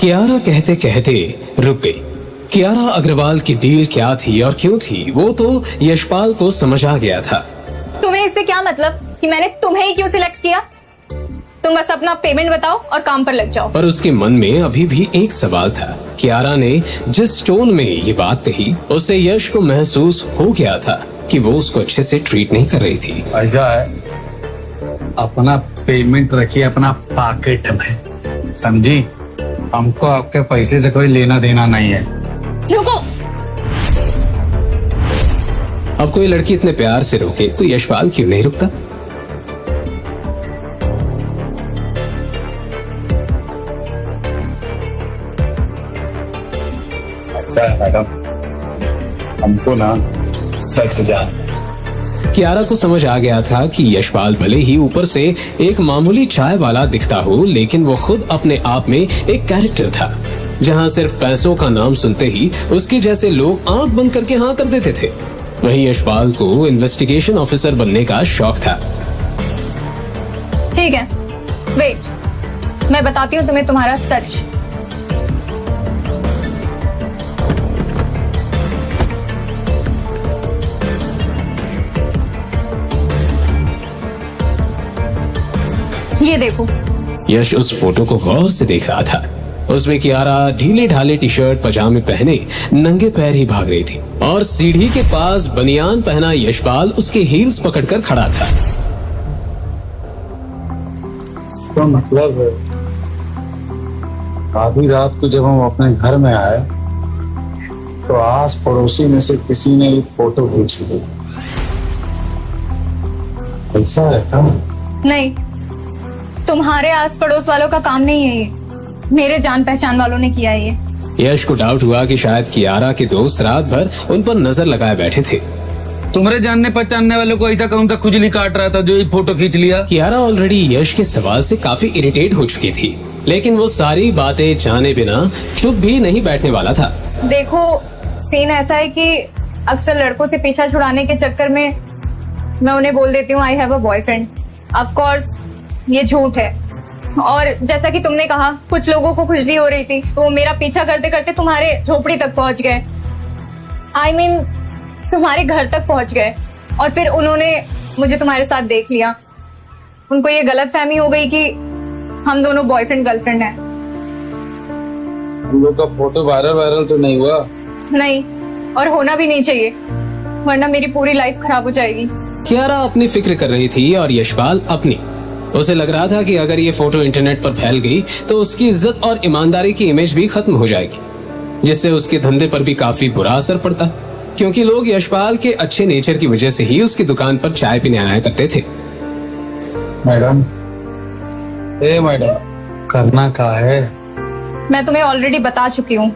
कियारा कहते कहते रुक गई। कियारा अग्रवाल की डील क्या थी और क्यों थी वो तो यशपाल को समझ आ गया था। तुम्हें इससे क्या मतलब कि मैंने तुम्हें ही क्यों सिलेक्ट किया? तुम बस अपना पेमेंट बताओ और काम पर लग जाओ। पर उसके मन में अभी भी एक सवाल था। कियारा ने जिस टोन में ये बात कही उससे यश को महसूस हो गया था कि वो उसको अच्छे से ट्रीट नहीं कर रही थी। ऐसा है, अपना पेमेंट रखिए अपना पॉकेट में, समझी? हमको आपके पैसे से कोई लेना देना नहीं है। रुको। अब कोई लड़की इतने प्यार से रोके तो यशपाल क्यों नहीं रुकता? ऐसा है मैडम, हमको ना सच जान। कियारा को समझ आ गया था कि यशपाल भले ही ऊपर से एक मामूली चाय वाला दिखता हो, लेकिन वो खुद अपने आप में एक कैरेक्टर था, जहां सिर्फ पैसों का नाम सुनते ही उसके जैसे लोग आंख बंद करके हाँ कर देते थे। वहीं यशपाल को इन्वेस्टिगेशन ऑफिसर बनने का शौक था। ठीक है, वेट, मैं बताती हूँ तुम्हें तुम्हारा सच। ये देखो। यश उस फोटो को गौर से देख रहा था। उसमें कियारा ढीले ढाले टी शर्ट पजामे पहने नंगे पैर ही भाग रही थी और सीढ़ी के पास बनियान पहना यशपाल उसके हील्स पकड़कर खड़ा था। इसका मतलब आधी रात को जब हम अपने घर में आए तो आस पड़ोसी में से किसी ने एक फोटो खींच ली। ऐसा है क्या? नहीं, तुम्हारे आस पड़ोस वालों का काम नहीं है ये, मेरे जान पहचान वालों ने किया है ये। यश को डाउट हुआ कि शायद कियारा के दोस्त रात भर उन पर नजर लगाए बैठे थे। तुम्हारे जानने पहचानने वालों को ऐसा कौन सा खुजली काट रहा था जो ये फोटो खींच लिया? कियारा ऑलरेडी यश के सवाल से काफी इरिटेट हो चुकी थी, लेकिन वो सारी बातें जाने बिना चुप भी नहीं बैठने वाला था। देखो, सीन ऐसा है कि अक्सर लड़कों से पीछा छुड़ाने के चक्कर में मैं उन्हें बोल देती हूँ I have a boyfriend. Of course ये झूठ है, और जैसा कि तुमने कहा कुछ लोगों को खुजली हो रही थी तो मेरा पीछा करते करते तुम्हारे झोपड़ी तक पहुंच गए। I mean, तुम्हारे घर तक पहुंच गए और फिर उन्होंने मुझे तुम्हारे साथ देख लिया। उनको ये गलतफहमी हो गई कि हम दोनों बॉयफ्रेंड गर्लफ्रेंड हैं। हम लोग का फोटो वायरल तो नहीं हुआ? नहीं, और होना भी नहीं चाहिए, वरना मेरी पूरी लाइफ खराब हो जाएगी। कियारा अपनी फिक्र कर रही थी और यशपाल अपनी। उसे लग रहा था कि अगर ये फोटो इंटरनेट पर फैल गई तो उसकी इज्जत और ईमानदारी की इमेज भी खत्म हो जाएगी, जिससे उसके धंधे पर भी काफी बुरा असर पड़ता, क्योंकि लोग यशपाल के अच्छे नेचर की वजह से ही उसकी दुकान पर चाय पीने आया करते थे। मैडम, करना क्या है? मैं तुम्हें ऑलरेडी बता चुकी हूँ।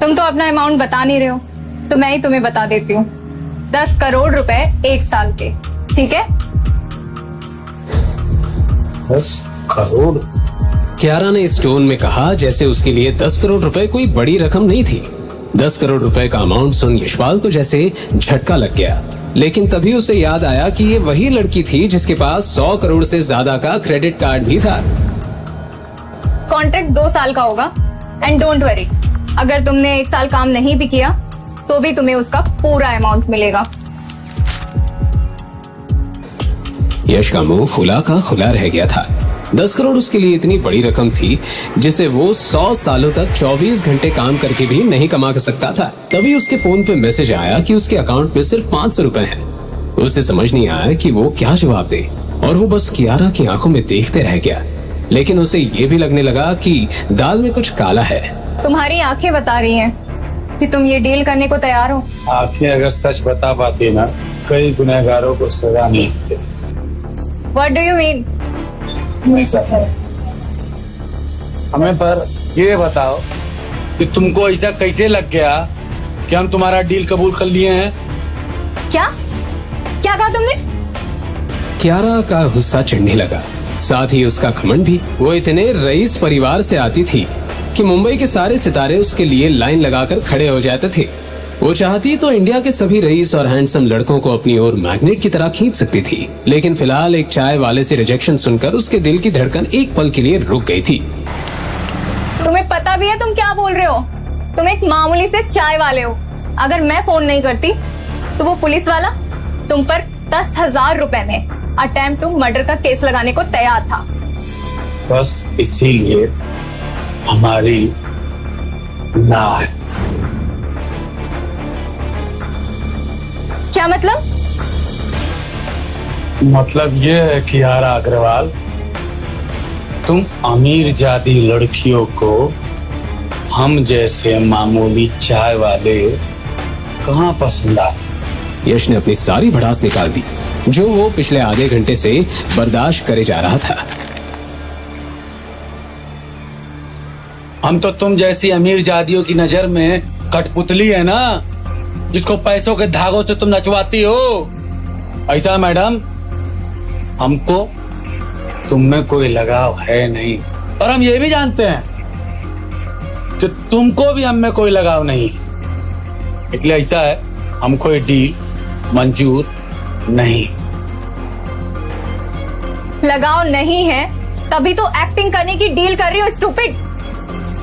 तुम तो अपना अमाउंट बता नहीं रहे हो, तो मैं ही तुम्हें बता देती हूँ। 10 करोड़ रुपए 1 साल के, ठीक है? 10 करोड़? कियारा ने इस टोन में कहा जैसे उसके लिए 10 करोड़ रुपए कोई बड़ी रकम नहीं थी। 10 करोड़ रुपए का अमाउंट सुन यशपाल को जैसे झटका लग गया, लेकिन तभी उसे याद आया कि ये वही लड़की थी जिसके पास 100 करोड़ से ज्यादा का क्रेडिट कार्ड भी था। कॉन्ट्रैक्ट 2 साल का होगा, एंड डोंट वरी, अगर तुमने 1 साल काम नहीं भी किया तो भी तुम्हें उसका पूरा अमाउंट मिलेगा। यश का मुंह खुला का खुला रह गया था। 10 करोड़ उसके लिए इतनी बड़ी रकम थी जिसे वो 100 सालों तक 24 घंटे काम करके भी नहीं कमा सकता था। तभी उसके फोन पे मैसेज आया कि उसके अकाउंट में सिर्फ 500 रुपए हैं। उसे समझ नहीं आया कि वो क्या जवाब दे, और वो बस कियारा की आंखों में देखते रह गया। लेकिन उसे ये भी लगने लगा कि दाल में कुछ काला है। तुम्हारी आंखें बता रही हैं कि तुम ये डील करने को तैयार हो। आंखें अगर सच बता पाती ना, कई गुनहगारों को सजा नहीं देते। What do you mean? हमें पर ये बताओ कि तुमको ऐसा कैसे लग गया कि हम तुम्हारा डील कबूल कर लिए हैं? क्या क्या कहा तुमने? कियारा का गुस्सा चढ़ने लगा, साथ ही उसका घमंड भी। वो इतने रईस परिवार से आती थी कि मुंबई के सारे सितारे उसके लिए लाइन लगाकर खड़े हो जाते थे, वो चाहती तो इंडिया के सभी रईस और हैंडसम लड़कों को अपनी ओर मैग्नेट की तरह खींच सकती थी, लेकिन फिलहाल एक चाय वाले से रिजेक्शन सुनकर उसके दिल की धड़कन एक पल के लिए रुक गई थी। तुम्हें पता भी है तुम क्या बोल रहे हो? तुम एक मामूली से चाय वाले हो। अगर मैं फोन नहीं करती तो वो पुलिस वाला तुम पर 10,000 रुपए में अटेम्प्ट टू मर्डर का केस लगाने को तैयार था। बस इसीलिए हमारी ना है। क्या मतलब? मतलब ये है कि कियारा अग्रवाल, तुम अमीर जादी लड़कियों को हम जैसे मामूली चाय वाले कहाँ पसंद आते? यश ने अपनी सारी भड़ास निकाल दी जो वो पिछले आधे घंटे से बर्दाश्त करे जा रहा था। हम तो तुम जैसी अमीर जादियों की नजर में कठपुतली है ना, जिसको पैसों के धागों से तुम नचवाती हो। ऐसा मैडम, हमको तुम में कोई लगाव है नहीं, और हम ये भी जानते हैं कि तुमको भी हम में कोई लगाव नहीं। इसलिए ऐसा है, हमको ये डील मंजूर नहीं। लगाव नहीं है तभी तो एक्टिंग करने की डील कर रही हो, स्टूपिड।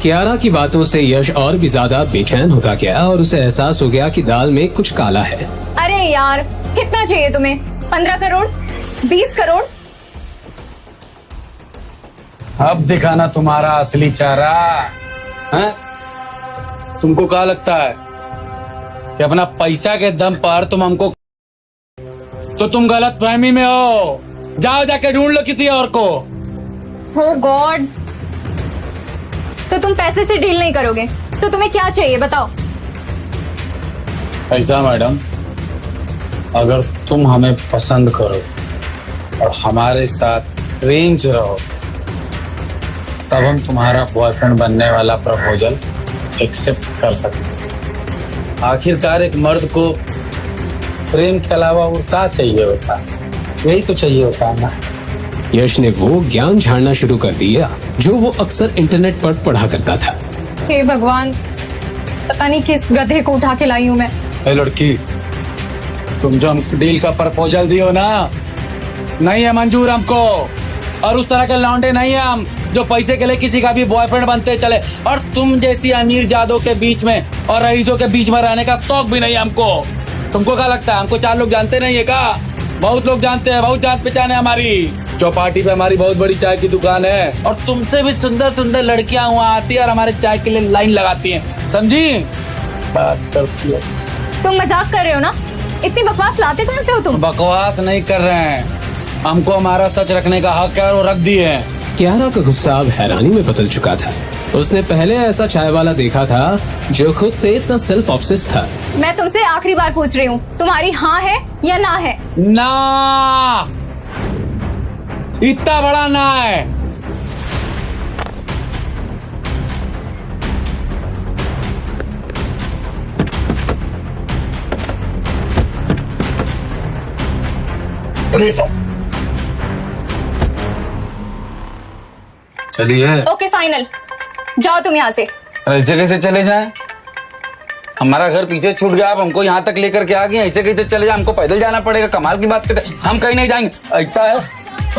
कियारा की बातों से यश और भी ज्यादा बेचैन होता गया और उसे एहसास हो गया कि दाल में कुछ काला है। अरे यार, कितना चाहिए तुम्हें? 15 करोड़? 20 करोड़? अब दिखाना तुम्हारा असली चारा है। तुमको क्या लगता है कि अपना पैसा के दम पर तुम हमको, तो तुम गलत फहमी में हो। जाओ जाके ढूंढ लो किसी और को। हो गॉड, तो तुम पैसे से डील नहीं करोगे तो तुम्हें क्या चाहिए बताओ? ऐसा मैडम, अगर तुम हमें पसंद करो और हमारे साथ प्रेम से रहो, तब हम तुम्हारा बॉयफ्रेंड बनने वाला प्रपोजल एक्सेप्ट कर सकते। आखिरकार एक मर्द को प्रेम के अलावा और क्या चाहिए होता? यही तो चाहिए होता है ना। यश ने वो ज्ञान झाड़ना शुरू कर दिया जो वो अक्सर इंटरनेट पर पढ़ा करता था। हे भगवान, पता नहीं किस गधे को उठा के लाई हूँ मैं। ए लड़की, तुम जो हमको डील का प्रपोजल दियो ना, नहीं है मंजूर हमको। और उस तरह के लौंडे नहीं है हम जो पैसे के लिए किसी का भी बॉयफ्रेंड बनते चले। और तुम जैसी अमीर जादों के बीच में और रईसों के बीच में रहने का शौक भी नहीं है हमको। तुमको क्या लगता है हमको 4 लोग जानते नहीं है क्या? बहुत लोग जानते हैं, बहुत जान पहचान है हमारी। चौपाटी पे हमारी बहुत बड़ी चाय की दुकान है, और तुमसे भी सुंदर सुंदर लड़कियां वहाँ आती है और हमारे चाय के लिए लाइन लगाती हैं, समझी? बात करती है। तुम मजाक कर रहे हो ना? इतनी बकवास लाते कहाँ से हो तुम? बकवास नहीं कर रहे हैं, हमको हमारा सच रखने का हक है और वो रख दिए हैं। कियारा का गुस्सा अब हैरानी में बदल चुका था। उसने पहले ऐसा चाय वाला देखा था जो खुद से इतना सेल्फ ऑब्सेस्ड था। मैं तुमसे आखिरी बार पूछ रही हूँ, तुम्हारी हाँ है या ना है? ना, इतना बड़ा ना है। चलिए। ओके फाइनल, जाओ तुम यहाँ से। ऐसे कैसे चले जाएं? हमारा घर पीछे छूट गया, आप हमको यहाँ तक लेकर के आ गए। ऐसे कैसे चले जाए? हमको पैदल जाना पड़ेगा। कमाल की बात करते। हम कहीं नहीं जाएंगे। ऐसा है,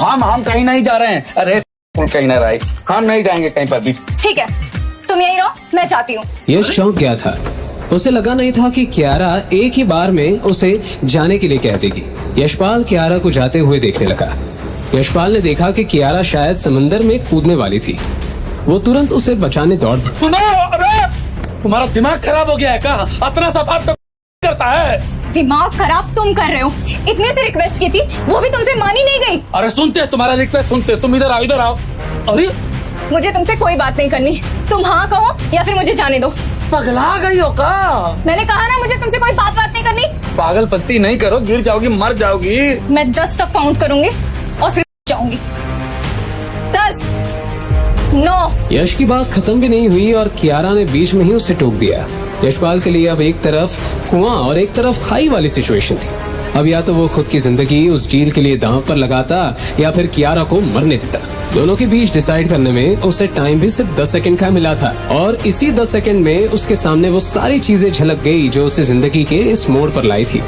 हम कहीं नहीं जा रहे हैं। अरे कहीं ना रहे, हम नहीं जाएंगे कहीं पर भी। ठीक है, तुम यहीं रहो, मैं जाती हूँ। यश चौंक गया था। उसे लगा नहीं था कि कियारा एक ही बार में उसे जाने के लिए कह देगी। यशपाल कियारा को जाते हुए देखने लगा। यशपाल ने देखा कि कियारा शायद समंदर में कूदने वाली थी। वो तुरंत उसे बचाने दौड़ पड़ा। सुनो, अरे तुम्हारा दिमाग खराब हो गया है क्या? इतना सा बात तो करता है। दिमाग खराब तुम कर रहे हो। इतने से रिक्वेस्ट की थी, वो भी तुमसे मानी नहीं गई। अरे सुनते, तुम्हारा रिक्वेस्ट सुनते। तुम इधर आओ, इधर आओ। अरे मुझे तुमसे कोई बात नहीं करनी। तुम हाँ कहो या फिर मुझे जाने दो। पगला गई हो का? मैंने कहा ना, मुझे तुमसे कोई बात नहीं करनी। पागलपंती नहीं करो, गिर जाओगी, मर जाओगी। मैं 10 तक काउंट करूंगी और फिर जाऊंगी। 10, 9। यश की बात खत्म भी नहीं हुई और कियारा ने बीच में ही उसे टोक दिया। यशपाल के लिए अब एक तरफ कुआं और एक तरफ खाई वाली सिचुएशन थी। अब या तो वो खुद की जिंदगी उस डील के लिए दांव पर लगाता या फिर कियारा को मरने देता। दोनों के बीच डिसाइड करने में उसे टाइम भी सिर्फ 10 सेकंड का मिला था और इसी 10 सेकंड में उसके सामने वो सारी चीजें झलक गई जो उसे जिंदगी के इस मोड़ पर लाई थी।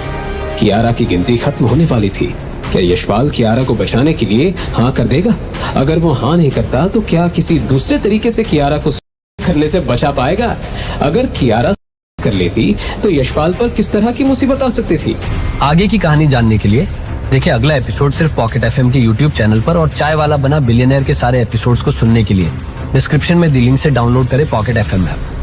कियारा की गिनती खत्म होने वाली थी। क्या यशपाल कियारा को बचाने के लिए हाँ कर देगा? अगर वो हाँ नहीं करता तो क्या किसी दूसरे तरीके से कियारा को करने से बचा पाएगा? अगर कियारा कर लेती तो यशपाल पर किस तरह की मुसीबत आ सकती थी? आगे की कहानी जानने के लिए देखिए अगला एपिसोड सिर्फ पॉकेट एफएम के यूट्यूब चैनल पर और चाय वाला बना बिलियनर के सारे एपिसोड्स को सुनने के लिए डिस्क्रिप्शन में दी लिंक से डाउनलोड करें पॉकेट एफएम ऐप।